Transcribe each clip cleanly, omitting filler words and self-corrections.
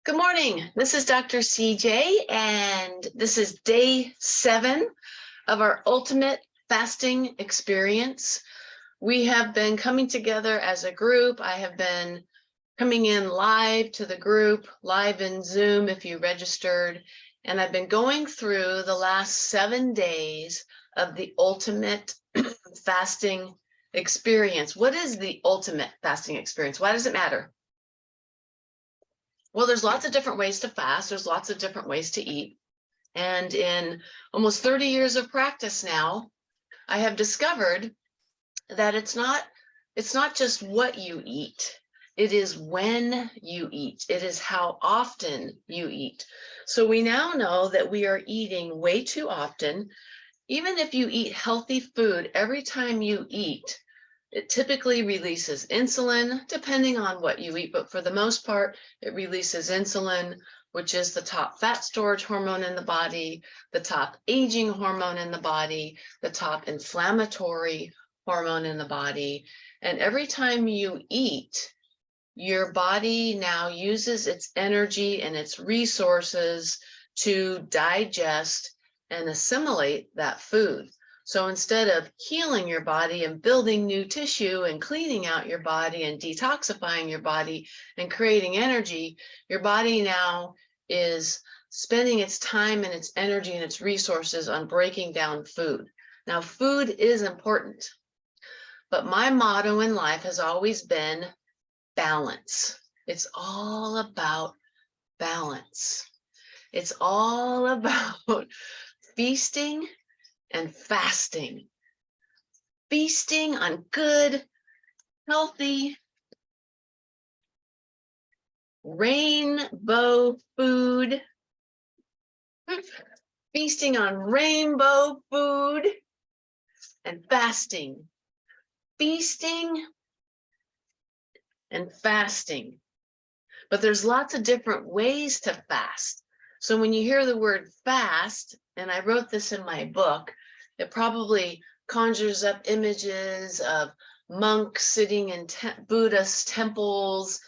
Good morning. This is Dr. CJ, and this is day 7 of our ultimate fasting experience. We have been coming together as a group. I have been coming in live to the group, live in Zoom if you registered, and I've been going through the last 7 days of the ultimate fasting experience. What is the ultimate fasting experience? Why does it matter? Well, there's lots of different ways to fast. There's lots of different ways to eat. And in almost 30 years of practice now, I have discovered that it's not just what you eat. It is when you eat. It is how often you eat. So we now know that we are eating way too often. Even if you eat healthy food, every time you eat, it typically releases insulin, depending on what you eat, but for the most part, it releases insulin, which is the top fat storage hormone in the body, the top aging hormone in the body, the top inflammatory hormone in the body. And every time you eat, your body now uses its energy and its resources to digest and assimilate that food. So instead of healing your body and building new tissue and cleaning out your body and detoxifying your body and creating energy, your body now is spending its time and its energy and its resources on breaking down food. Now, food is important, but my motto in life has always been balance. It's all about balance. It's all about feasting and fasting. Feasting on good, healthy, rainbow food. Feasting on rainbow food and fasting. Feasting and fasting. But there's lots of different ways to fast. So when you hear the word fast, and I wrote this in my book, it probably conjures up images of monks sitting in Buddhist temples,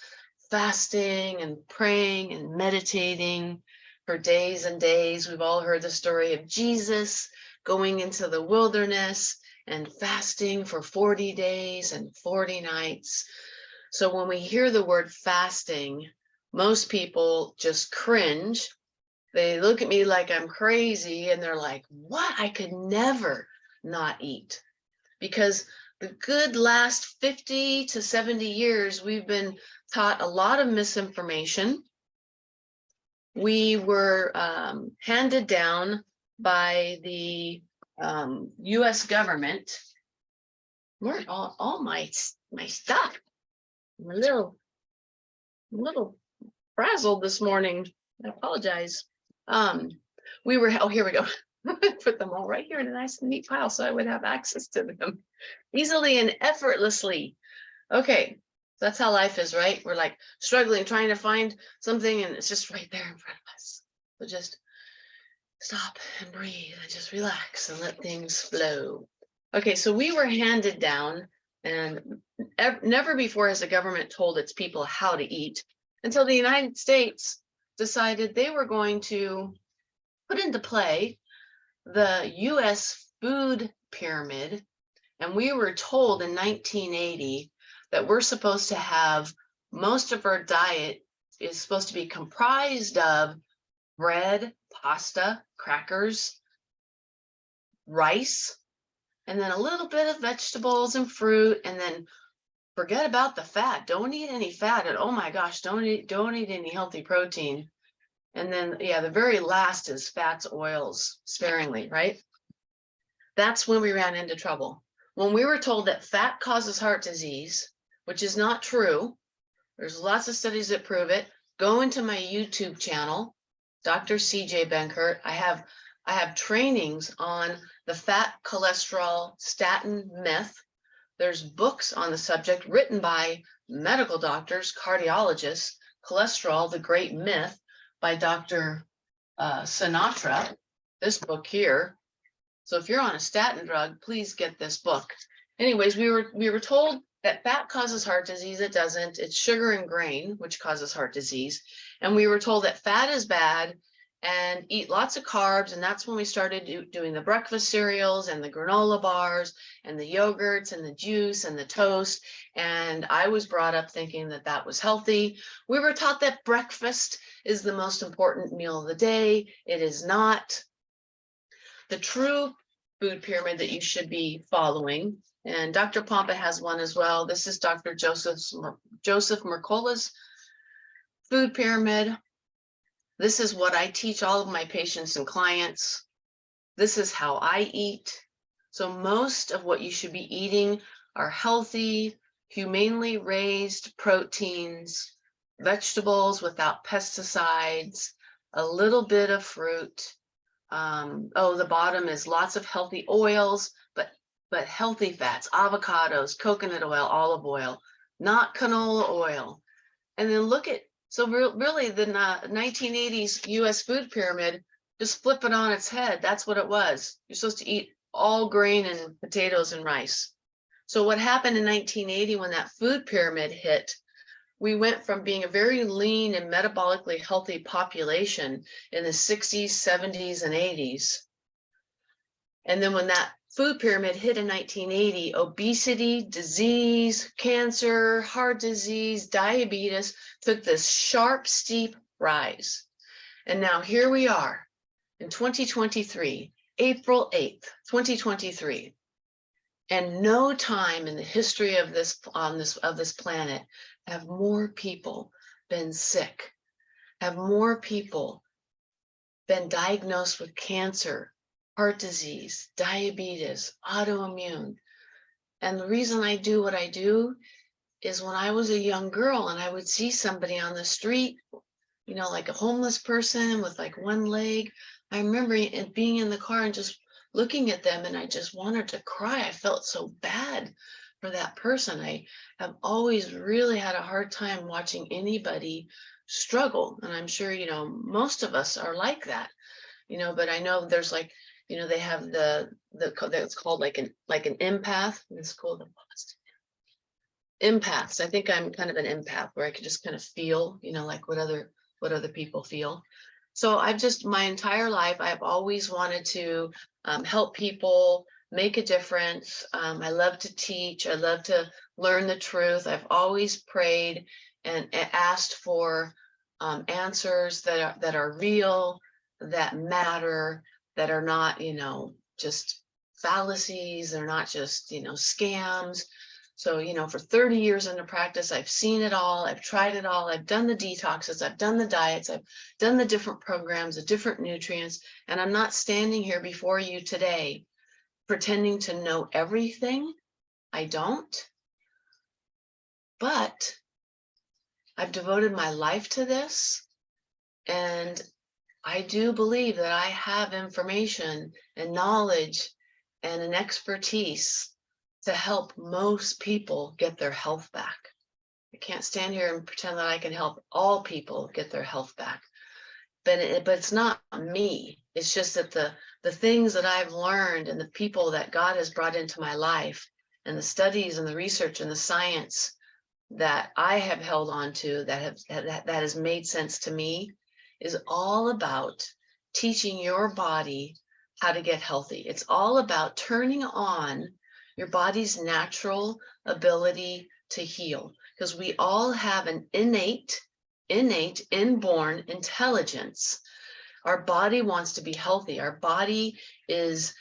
fasting and praying and meditating for days and days. We've all heard the story of Jesus going into the wilderness and fasting for 40 days and 40 nights. So when we hear the word fasting, most people just cringe. They look at me like I'm crazy and they're like, what? I could never not eat. Because the good last 50 to 70 years, we've been taught a lot of misinformation. We were handed down by the US government. Where's all my stuff? I'm a little frazzled this morning. I apologize. Here we go. Put them all right here in a nice neat pile so I would have access to them easily and effortlessly. Okay, so that's how life is, right? We're like struggling, trying to find something, and it's just right there in front of us. So just stop and breathe and just relax and let things flow. Okay, so we were handed down, and never before has the government told its people how to eat until the United States decided they were going to put into play the US food pyramid. And we were told in 1980 that we're supposed to have most of our diet is supposed to be comprised of bread, pasta, crackers, rice, and then a little bit of vegetables and fruit, and then forget about the fat. Don't eat any fat. And oh my gosh, don't eat any healthy protein. And then, yeah, the very last is fats, oils, sparingly, right? That's when we ran into trouble. When we were told that fat causes heart disease, which is not true. There's lots of studies that prove it. Go into my YouTube channel, Dr. CJ Benkert. I have trainings on the fat cholesterol statin myth. There's books on the subject written by medical doctors, cardiologists. Cholesterol, the Great Myth, by Dr. Sinatra, this book here. So if you're on a statin drug, please get this book. Anyways, we were told that fat causes heart disease. It doesn't. It's sugar and grain, which causes heart disease. And we were told that fat is bad and eat lots of carbs. And that's when we started doing the breakfast cereals and the granola bars and the yogurts and the juice and the toast. And I was brought up thinking that that was healthy. We were taught that breakfast is the most important meal of the day. It is not. The true food pyramid that you should be following, and Dr. Pompa has one as well. This is Dr. Joseph Mercola's food pyramid. This is what I teach all of my patients and clients. This is how I eat. So most of what you should be eating are healthy, humanely raised proteins, vegetables without pesticides, a little bit of fruit. The bottom is lots of healthy oils, but healthy fats, avocados, coconut oil, olive oil, not canola oil. And then look at, so really the 1980s US food pyramid, just flip it on its head. That's what it was. You're supposed to eat all grain and potatoes and rice. So what happened in 1980 when that food pyramid hit, we went from being a very lean and metabolically healthy population in the 60s, 70s, and 80s. And then when that food pyramid hit in 1980, obesity, disease, cancer, heart disease, diabetes took this sharp, steep rise. And now here we are in 2023, April 8th, 2023. And no time in the history of this planet have more people been sick, have more people been diagnosed with cancer, heart disease, diabetes, autoimmune. And the reason I do what I do is when I was a young girl and I would see somebody on the street, you know, like a homeless person with like one leg, I remember being in the car and just looking at them and I just wanted to cry. I felt so bad for that person. I have always really had a hard time watching anybody struggle. And I'm sure, you know, most of us are like that, you know, but I know there's like, you know, they have it's called like an empath. It's called empaths. I think I'm kind of an empath where I can just kind of feel, you know, like what other people feel. So I've just, my entire life, I've always wanted to help people, make a difference. I love to teach. I love to learn the truth. I've always prayed and asked for answers that are real, that matter, that are not, you know, just fallacies. They're not just, you know, scams. So, you know, for 30 years into practice, I've seen it all. I've tried it all. I've done the detoxes. I've done the diets. I've done the different programs, the different nutrients. And I'm not standing here before you today pretending to know everything. I don't. But I've devoted my life to this. And I do believe that I have information and knowledge and an expertise to help most people get their health back. I can't stand here and pretend that I can help all people get their health back. But it's not me. It's just that the things that I've learned and the people that God has brought into my life and the studies and the research and the science that I have held on to that has made sense to me is all about teaching your body how to get healthy. It's all about turning on your body's natural ability to heal, because we all have an innate, inborn intelligence. Our body wants to be healthy. Our body is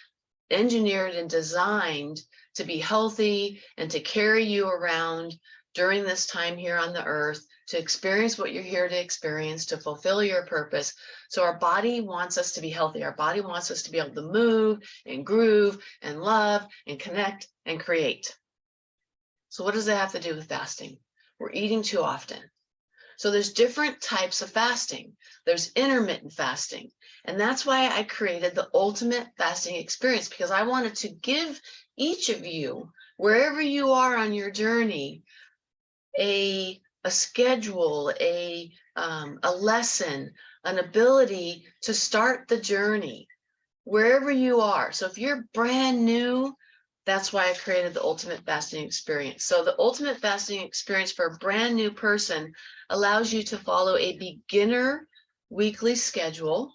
engineered and designed to be healthy and to carry you around during this time here on the earth, to experience what you're here to experience, to fulfill your purpose. So our body wants us to be healthy. Our body wants us to be able to move and groove and love and connect and create. So what does that have to do with fasting? We're eating too often. So there's different types of fasting. There's intermittent fasting. And that's why I created the ultimate fasting experience, because I wanted to give each of you, wherever you are on your journey, a schedule, a lesson, an ability to start the journey wherever you are. So if you're brand new, That's why I created the Ultimate Fasting Experience. So the Ultimate Fasting Experience for a brand new person allows you to follow a beginner weekly schedule.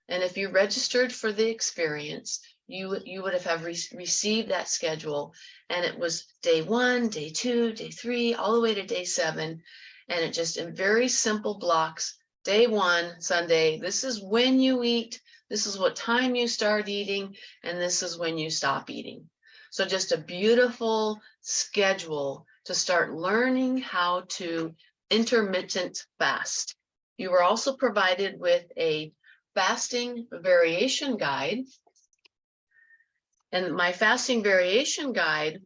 And if you registered for the experience, you would have received that schedule. And it was day 1, day 2, day 3, all the way to day 7. And it just in very simple blocks. Day 1, Sunday, this is when you eat, this is what time you start eating, and this is when you stop eating. So just a beautiful schedule to start learning how to intermittent fast. You were also provided with a fasting variation guide. And my fasting variation guide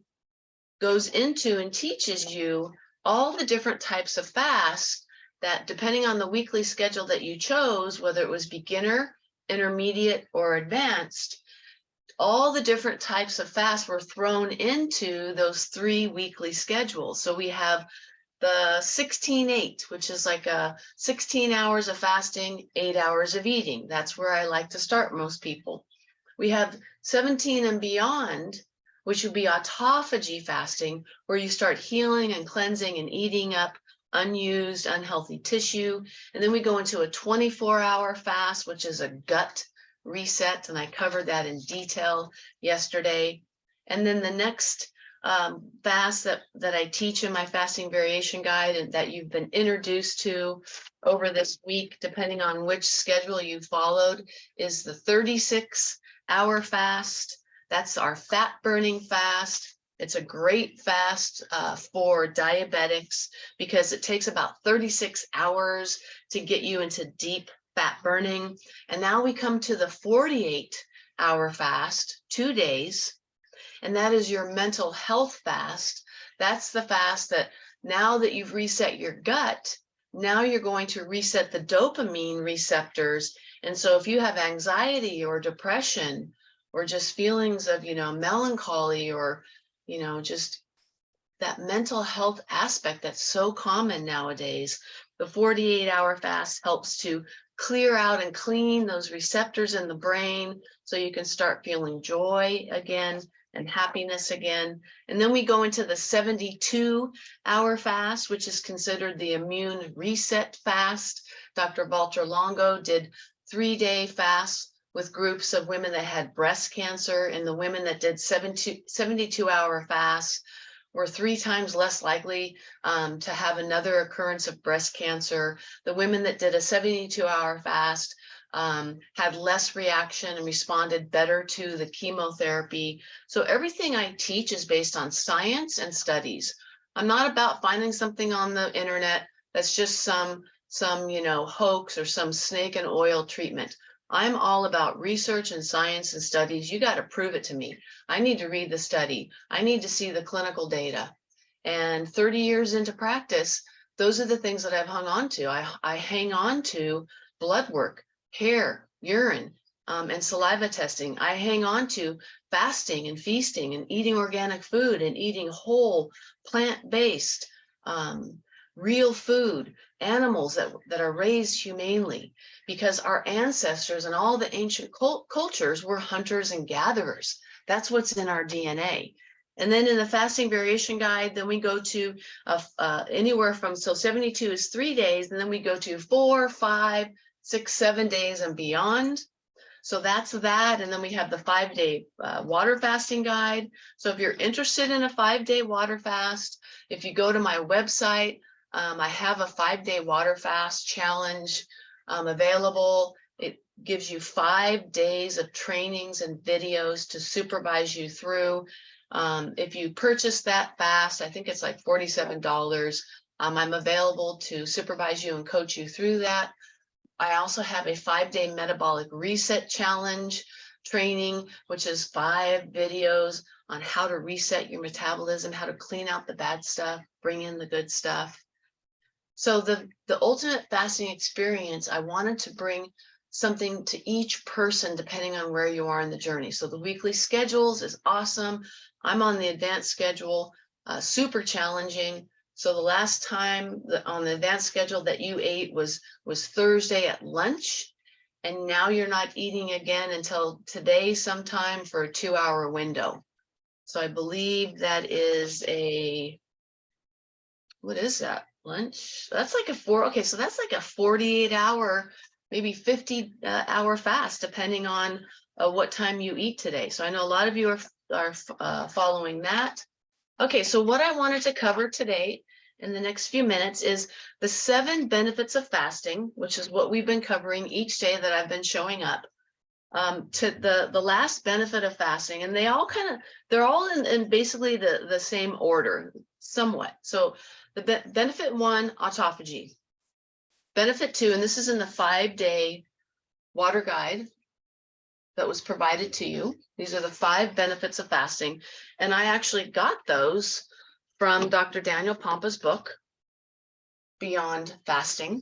goes into and teaches you all the different types of fast that, depending on the weekly schedule that you chose, whether it was beginner, intermediate, or advanced, all the different types of fast were thrown into those 3 weekly schedules. So we have the 16-8, which is like 16 hours of fasting, 8 hours of eating. That's where I like to start most people. We have 17 and beyond, which would be autophagy fasting, where you start healing and cleansing and eating up unused, unhealthy tissue. And then we go into a 24-hour fast, which is a gut reset, and I covered that in detail yesterday. And then the next fast that I teach in my fasting variation guide and that you've been introduced to over this week, depending on which schedule you followed, is the 36-hour fast. That's our fat burning fast. It's a great fast for diabetics because it takes about 36 hours to get you into deep fat burning. And now we come to the 48-hour fast, 2 days, and that is your mental health fast. That's the fast that now that you've reset your gut, now you're going to reset the dopamine receptors. And so if you have anxiety or depression or just feelings of, melancholy or, just that mental health aspect that's so common nowadays, the 48-hour fast helps to clear out and clean those receptors in the brain so you can start feeling joy again and happiness again. And then we go into the 72-hour fast, which is considered the immune reset fast. Dr. Walter Longo did 3-day fasts with groups of women that had breast cancer, and the women that did 72-hour fasts were 3 times less likely to have another occurrence of breast cancer. The women that did a 72-hour fast had less reaction and responded better to the chemotherapy. So everything I teach is based on science and studies. I'm not about finding something on the internet that's just some hoax or some snake and oil treatment. I'm all about research and science and studies. You got to prove it to me. I need to read the study. I need to see the clinical data. And 30 years into practice, those are the things that I've hung on to. I hang on to blood work, hair, urine, and saliva testing. I hang on to fasting and feasting and eating organic food and eating whole, plant-based, real food, animals that are raised humanely, because our ancestors and all the ancient cultures were hunters and gatherers. That's what's in our DNA. And then in the fasting variation guide, then we go to anywhere from, so 72 is 3 days, and then we go to 4, 5, 6, 7 days and beyond. So that's that. And then we have the 5-day water fasting guide. So if you're interested in a 5-day water fast, if you go to my website, I have a 5-day water fast challenge available. It gives you 5 days of trainings and videos to supervise you through. If you purchase that fast, I think it's like $47. I'm available to supervise you and coach you through that. I also have a 5-day metabolic reset challenge training, which is 5 videos on how to reset your metabolism, how to clean out the bad stuff, bring in the good stuff. So the ultimate fasting experience, I wanted to bring something to each person depending on where you are in the journey. So the weekly schedules is awesome. I'm on the advanced schedule, super challenging. So the last time on the advanced schedule that you ate was Thursday at lunch. And now you're not eating again until today sometime for a 2-hour window. So I believe that is what is that? Lunch? That's like okay, so that's like a 48-hour, maybe 50-hour fast, depending on what time you eat today. So I know a lot of you are following that. Okay, so what I wanted to cover today in the next few minutes is the 7 benefits of fasting, which is what we've been covering each day that I've been showing up. To the last benefit of fasting, and they're all in basically the same order, somewhat. So the benefit 1, autophagy. Benefit 2, and this is in the 5-day water guide that was provided to you. These are the 5 benefits of fasting, and I actually got those from Dr. Daniel Pompa's book, Beyond Fasting.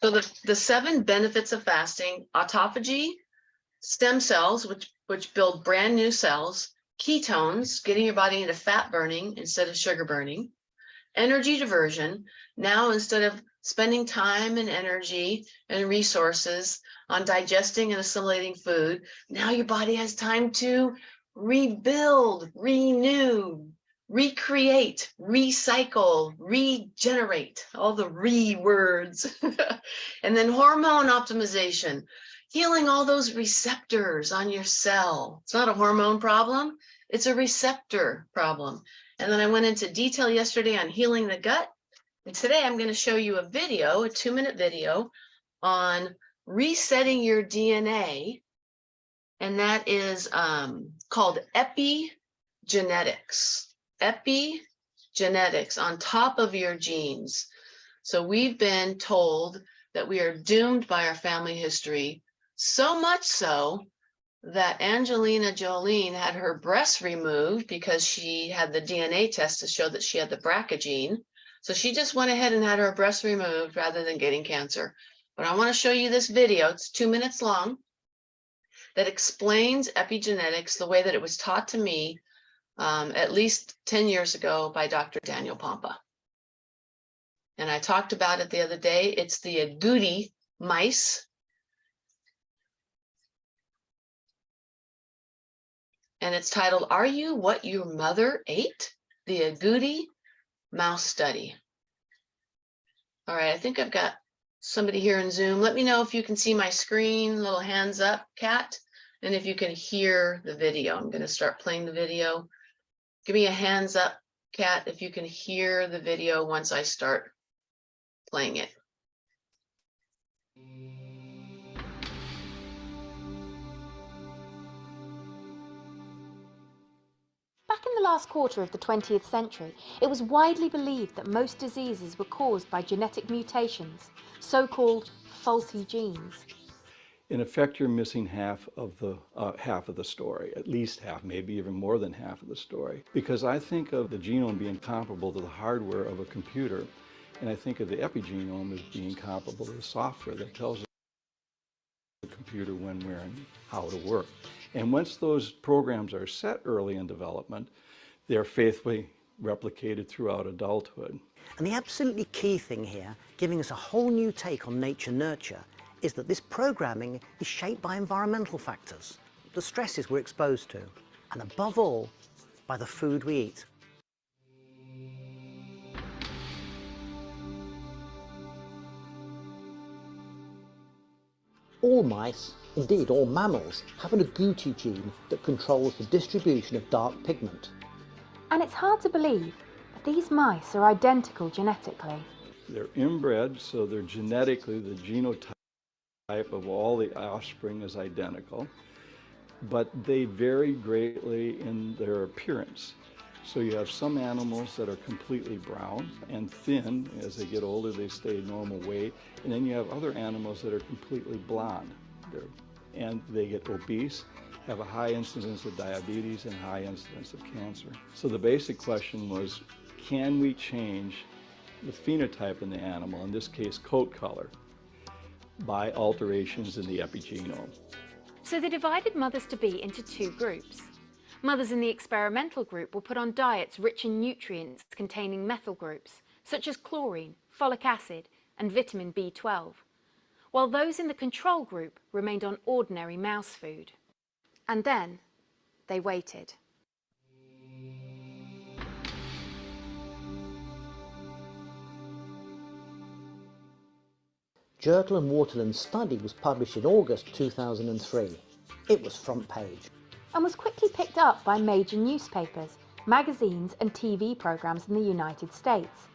So the 7 benefits of fasting: autophagy, stem cells, which build brand new cells; ketones, getting your body into fat burning instead of sugar burning; energy diversion. Now, instead of spending time and energy and resources on digesting and assimilating food, now your body has time to rebuild, renew, recreate, recycle, regenerate, all the words. And then hormone optimization, healing all those receptors on your cell. It's not a hormone problem, it's a receptor problem. And then I went into detail yesterday on healing the gut. And today I'm going to show you a video, a 2-minute video on resetting your DNA. And that is called epigenetics. Epigenetics, on top of your genes. So we've been told that we are doomed by our family history, so much so that Angelina Jolie had her breasts removed because she had the DNA test to show that she had the BRCA gene. So she just went ahead and had her breasts removed rather than getting cancer. But I want to show you this video. It's 2 minutes long, that explains epigenetics the way that it was taught to me at least 10 years ago by Dr. Daniel Pompa. And I talked about it the other day. It's the agouti mice. And it's titled, "Are You What Your Mother Ate? The Agouti Mouse Study." All right, I think I've got somebody here in Zoom. Let me know if you can see my screen, little hands up, Kat, and if you can hear the video. I'm going to start playing the video. Give me a hands up, Kat, if you can hear the video once I start playing it. Back in the last quarter of the 20th century, it was widely believed that most diseases were caused by genetic mutations, so-called faulty genes. In effect, you're missing half of the story, at least half, maybe even more than half of the story. Because I think of the genome being comparable to the hardware of a computer, and I think of the epigenome as being comparable to the software that tells the computer when, where, and how to work. And once those programs are set early in development, they're faithfully replicated throughout adulthood. And the absolutely key thing here, giving us a whole new take on nature-nurture, is that this programming is shaped by environmental factors, the stresses we're exposed to, and above all, by the food we eat. All mice, indeed all mammals, have an agouti gene that controls the distribution of dark pigment. And it's hard to believe, but these mice are identical genetically. They're inbred, so they're genetically, the genotype of all the offspring is identical, but they vary greatly in their appearance. So you have some animals that are completely brown and thin. As they get older, they stay normal weight. And then you have other animals that are completely blonde. And they get obese, have a high incidence of diabetes and high incidence of cancer. So the basic question was, can we change the phenotype in the animal, in this case coat color, by alterations in the epigenome? So they divided mothers-to-be into 2 groups. Mothers in the experimental group were put on diets rich in nutrients containing methyl groups, such as chlorine, folic acid, and vitamin B12, while those in the control group remained on ordinary mouse food. And then they waited. Jerkel and Waterland's study was published in August 2003. It was front page. And was quickly picked up by major newspapers, magazines and TV programmes in the United States.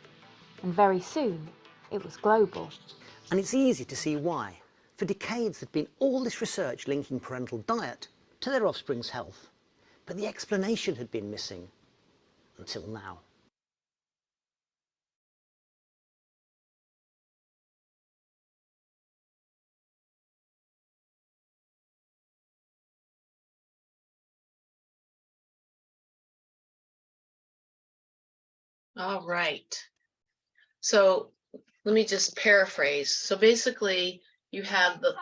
And very soon, it was global. And it's easy to see why. For decades there'd been all this research linking parental diet to their offspring's health. But the explanation had been missing until now. All right. So let me just paraphrase. So basically you have the,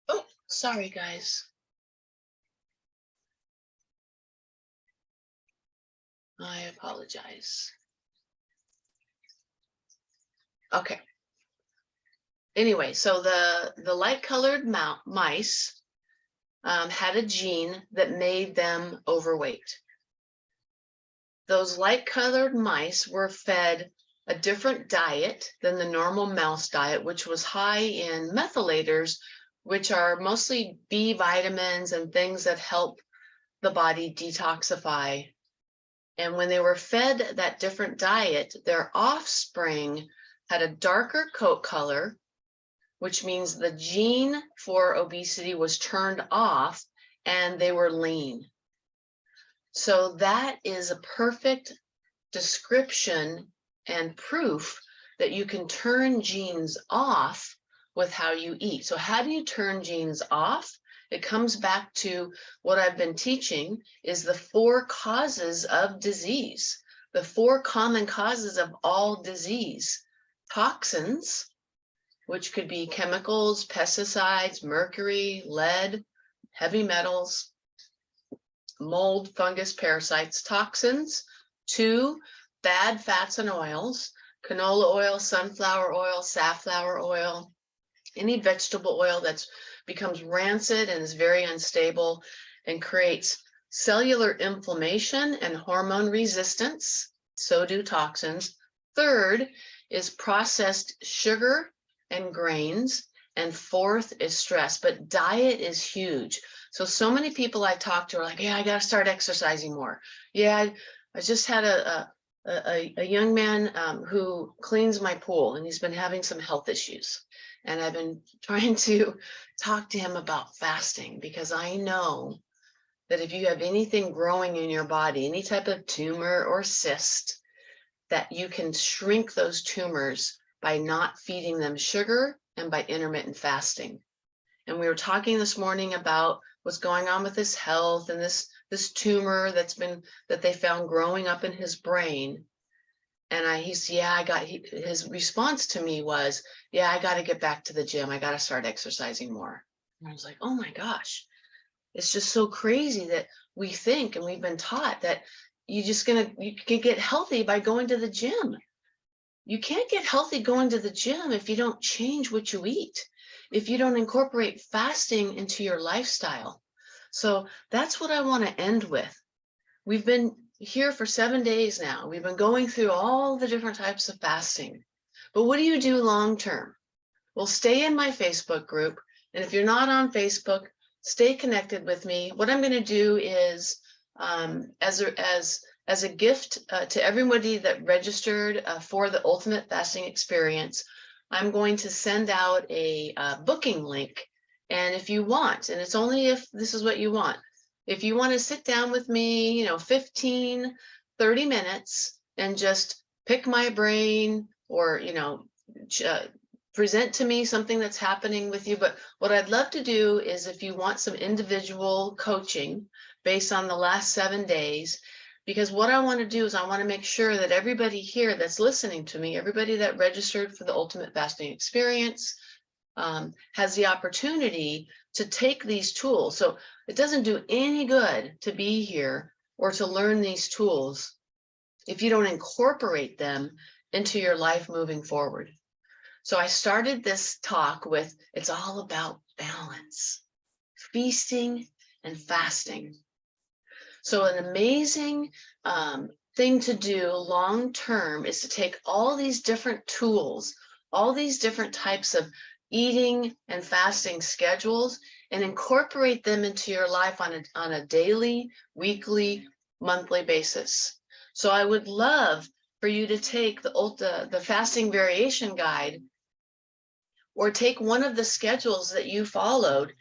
oh, sorry guys. I apologize. Okay. Anyway, so the light-colored mice had a gene that made them overweight. Those light-colored mice were fed a different diet than the normal mouse diet, which was high in methylators, which are mostly B vitamins and things that help the body detoxify. And when they were fed that different diet, their offspring had a darker coat color, which means the gene for obesity was turned off and they were lean. So that is a perfect description and proof that you can turn genes off with how you eat. So how do you turn genes off? It comes back to what I've been teaching is the 4 causes of disease, the 4 common causes of all disease. Toxins, which could be chemicals, pesticides, mercury, lead, heavy metals, mold, fungus, parasites. Toxins, 2, bad fats and oils, canola oil, sunflower oil, safflower oil, any vegetable oil that becomes rancid and is very unstable and creates cellular inflammation and hormone resistance. So do toxins. 3rd is processed sugar and grains. And 4th is stress, but diet is huge. So many people I talk to are like, yeah, I got to start exercising more. Yeah, I just had a young man who cleans my pool and he's been having some health issues. And I've been trying to talk to him about fasting because I know that if you have anything growing in your body, any type of tumor or cyst, that you can shrink those tumors by not feeding them sugar and by intermittent fasting. And we were talking this morning about what's going on with his health and this tumor that they found growing up in his brain. And his response to me was, yeah, I got to get back to the gym. I got to start exercising more. And I was like, oh my gosh, it's just so crazy that we think, and we've been taught that you can get healthy by going to the gym. You can't get healthy going to the gym if you don't change what you eat, if you don't incorporate fasting into your lifestyle. So that's what I want to end with. We've been here for 7 days now. We've been going through all the different types of fasting. But what do you do long term? Well, stay in my Facebook group. And if you're not on Facebook, stay connected with me. What I'm going to do is, as a gift to everybody that registered for the Ultimate Fasting Experience, I'm going to send out a booking link. And if you want, and it's only if this is what you want, if you want to sit down with me, 15, 30 minutes and just pick my brain or, present to me something that's happening with you. But what I'd love to do is if you want some individual coaching based on the last 7 days, because what I want to do is I want to make sure that everybody here that's listening to me, everybody that registered for the Ultimate Fasting Experience, has the opportunity to take these tools. So it doesn't do any good to be here or to learn these tools if you don't incorporate them into your life moving forward. So I started this talk with, it's all about balance, feasting and fasting. So an amazing thing to do long term is to take all these different tools, all these different types of eating and fasting schedules and incorporate them into your life on a daily, weekly, monthly basis. So I would love for you to take the fasting variation guide, or take one of the schedules that you followed.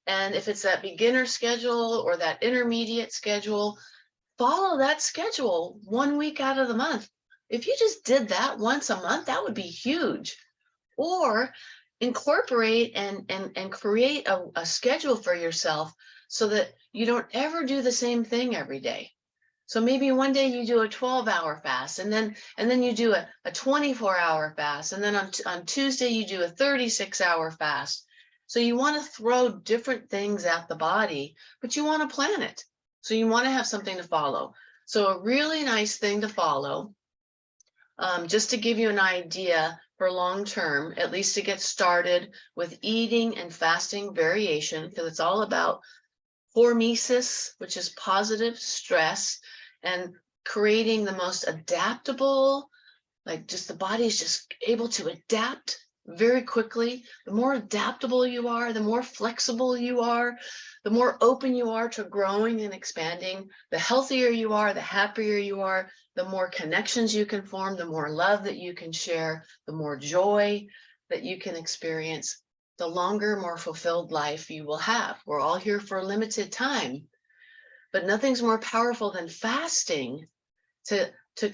And if it's that beginner schedule or that intermediate schedule, follow that schedule 1 week out of the month. If you just did that once a month, that would be huge. Or incorporate and create a schedule for yourself so that you don't ever do the same thing every day. So maybe one day you do a 12-hour fast, and then you do a 24-hour fast, and then on Tuesday you do a 36-hour fast. So you want to throw different things at the body, but you want to plan it. So you want to have something to follow. So a really nice thing to follow, just to give you an idea for long term, at least to get started with eating and fasting variation, because it's all about hormesis, which is positive stress, and creating the most adaptable, like just the body's just able to adapt very quickly. The more adaptable you are, the more flexible you are, the more open you are to growing and expanding, the healthier you are, the happier you are, the more connections you can form, the more love that you can share, the more joy that you can experience, the longer, more fulfilled life you will have. We're all here for a limited time, but nothing's more powerful than fasting to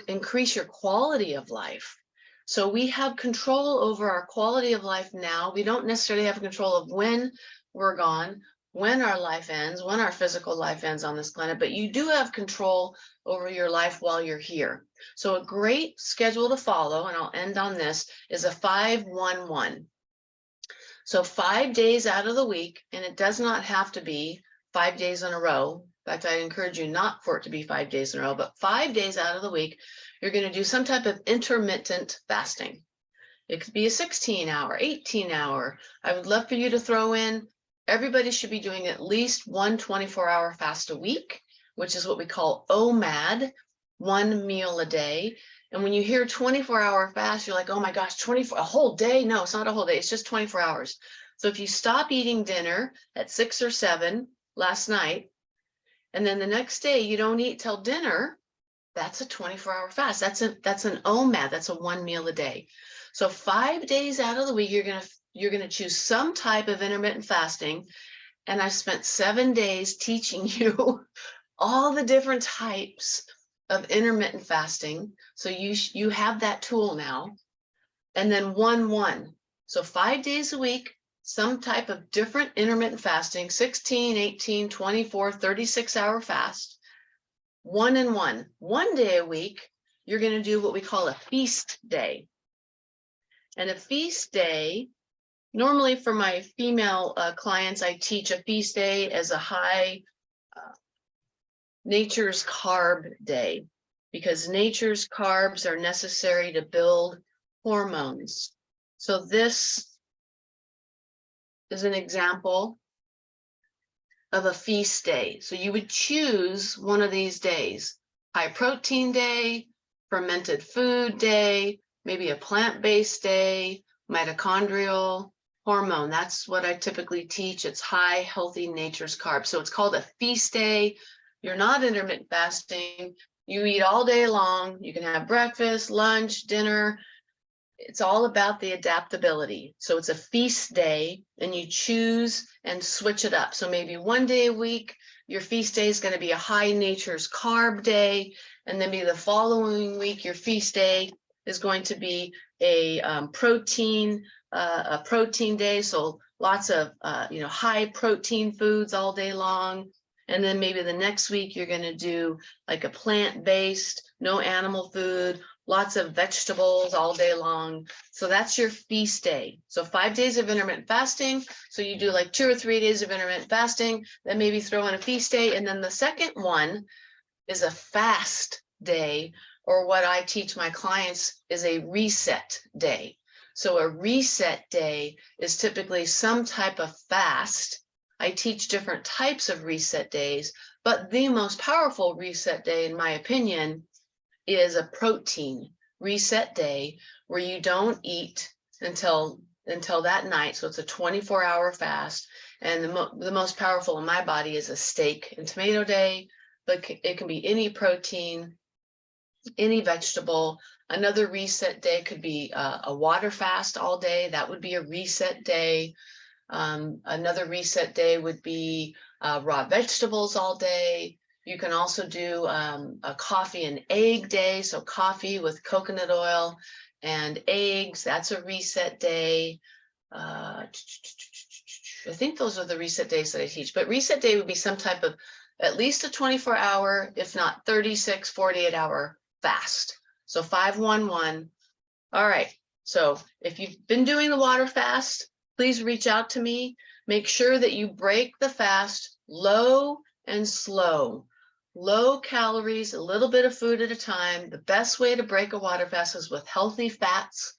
increase your quality of life. So we have control over our quality of life now. We don't necessarily have control of when we're gone, when our life ends, when our physical life ends on this planet, but you do have control over your life while you're here. So a great schedule to follow, and I'll end on this, is a 5-1-1. So 5 days out of the week, and it does not have to be 5 days in a row. In fact, I encourage you not for it to be 5 days in a row, but 5 days out of the week, you're going to do some type of intermittent fasting. It could be a 16-hour, 18-hour. I would love for you to throw in, everybody should be doing at least one 24-hour fast a week, which is what we call OMAD, 1 meal a day. And when you hear 24-hour fast, you're like, oh my gosh, 24, a whole day? No, it's not a whole day. It's just 24 hours. So if you stop eating dinner at 6 or 7 last night, and then the next day you don't eat till dinner, that's a 24-hour fast. That's an OMAD. That's a 1 meal a day. So 5 days out of the week, you're gonna choose some type of intermittent fasting. And I spent 7 days teaching you all the different types of intermittent fasting. So you have that tool now. And then 1-1. So 5 days a week, some type of different intermittent fasting, 16, 18, 24, 36-hour fast. 1-1. 1 day a week, you're going to do what we call a feast day. And a feast day, normally for my female clients, I teach a feast day as a high nature's carb day, because nature's carbs are necessary to build hormones. So this is an example of a feast day. So you would choose one of these days: high protein day, fermented food day, maybe a plant-based day, mitochondrial hormone. That's what I typically teach. It's high healthy nature's carbs. So it's called a feast day. You're not intermittent fasting. You eat all day long. You can have breakfast, lunch, dinner. It's all about the adaptability. So it's a feast day, and you choose and switch it up. So maybe 1 day a week, your feast day is going to be a high nature's carb day. And then maybe the following week, your feast day is going to be a protein day. So lots of, high protein foods all day long. And then maybe the next week, you're going to do like a plant-based, no animal food, lots of vegetables all day long. So that's your feast day. So 5 days of intermittent fasting. So you do like 2 or 3 days of intermittent fasting, then maybe throw in a feast day. And then the second one is a fast day, or what I teach my clients is a reset day. So a reset day is typically some type of fast. I teach different types of reset days, but the most powerful reset day, in my opinion, is a protein reset day where you don't eat until that night. So it's a 24-hour fast. And the most powerful in my body is a steak and tomato day, but it can be any protein, any vegetable. Another reset day could be a water fast all day. That would be a reset day. Another reset day would be raw vegetables all day. You can also do a coffee and egg day. So coffee with coconut oil and eggs, that's a reset day. I think those are the reset days that I teach, but reset day would be some type of at least a 24-hour, if not 36, 48-hour fast. So 5-1-1. All right. So if you've been doing the water fast, please reach out to me. Make sure that you break the fast low and slow. Low calories, a little bit of food at a time. The best way to break a water fast is with healthy fats,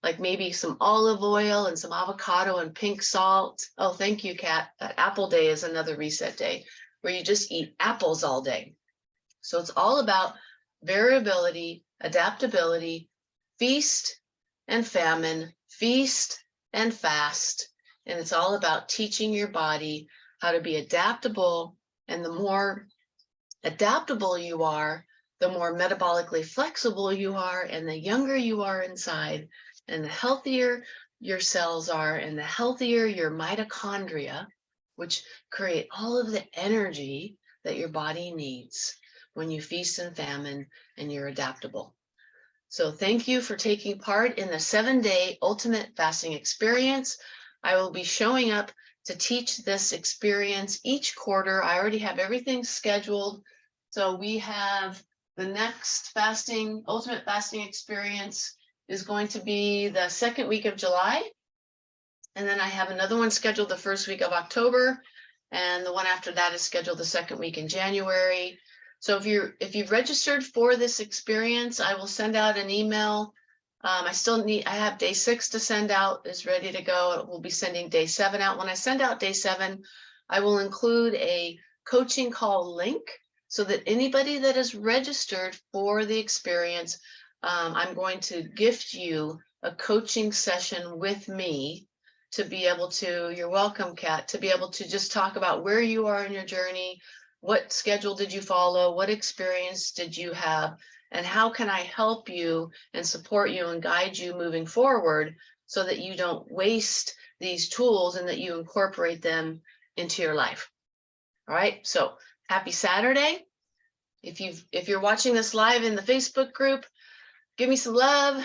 like maybe some olive oil and some avocado and pink salt. Oh, thank you, Kat. Apple day is another reset day where you just eat apples all day. So it's all about variability, adaptability, feast and famine, feast and fast. And it's all about teaching your body how to be adaptable. And the more adaptable you are, the more metabolically flexible you are, and the younger you are inside, and the healthier your cells are, and the healthier your mitochondria, which create all of the energy that your body needs when you feast and famine and you're adaptable. So thank you for taking part in the 7-day ultimate fasting experience. I will be showing up to teach this experience each quarter. I already have everything scheduled. So we have the next ultimate fasting experience is going to be the 2nd week of July. And then I have another one scheduled the 1st week of October. And the one after that is scheduled the 2nd week in January. So if you've registered for this experience, I will send out an email. I have day 6 to send out, is ready to go. We'll be sending day 7 out. When I send out day 7, I will include a coaching call link so that anybody that is registered for the experience, I'm going to gift you a coaching session with me to be able to, you're welcome, Kat, to be able to just talk about where you are in your journey. What schedule did you follow? What experience did you have? And how can I help you and support you and guide you moving forward so that you don't waste these tools and that you incorporate them into your life? All right, so happy Saturday. If you're watching this live in the Facebook group, give me some love,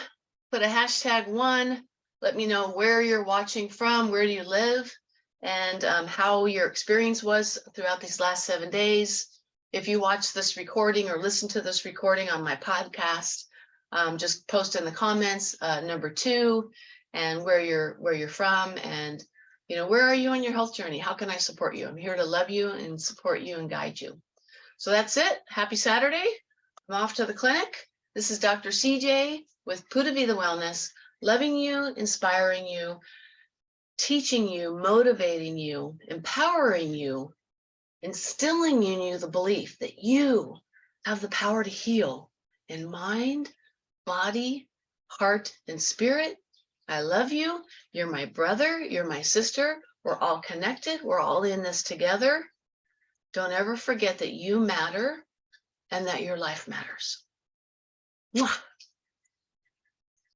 put a #1, let me know where you're watching from, where do you live, and how your experience was throughout these last 7 days. If you watch this recording or listen to this recording on my podcast, just post in the comments #2 and where you're from, and where are you on your health journey? How can I support you? I'm here to love you and support you and guide you. So that's it. Happy Saturday. I'm off to the clinic. This is Dr. CJ with Pura Vida Wellness, loving you, inspiring you, teaching you, motivating you, empowering you, instilling in you the belief that you have the power to heal in mind, body, heart, and spirit. I love you. You're my brother. You're my sister. We're all connected. We're all in this together. Don't ever forget that you matter and that your life matters. Mwah.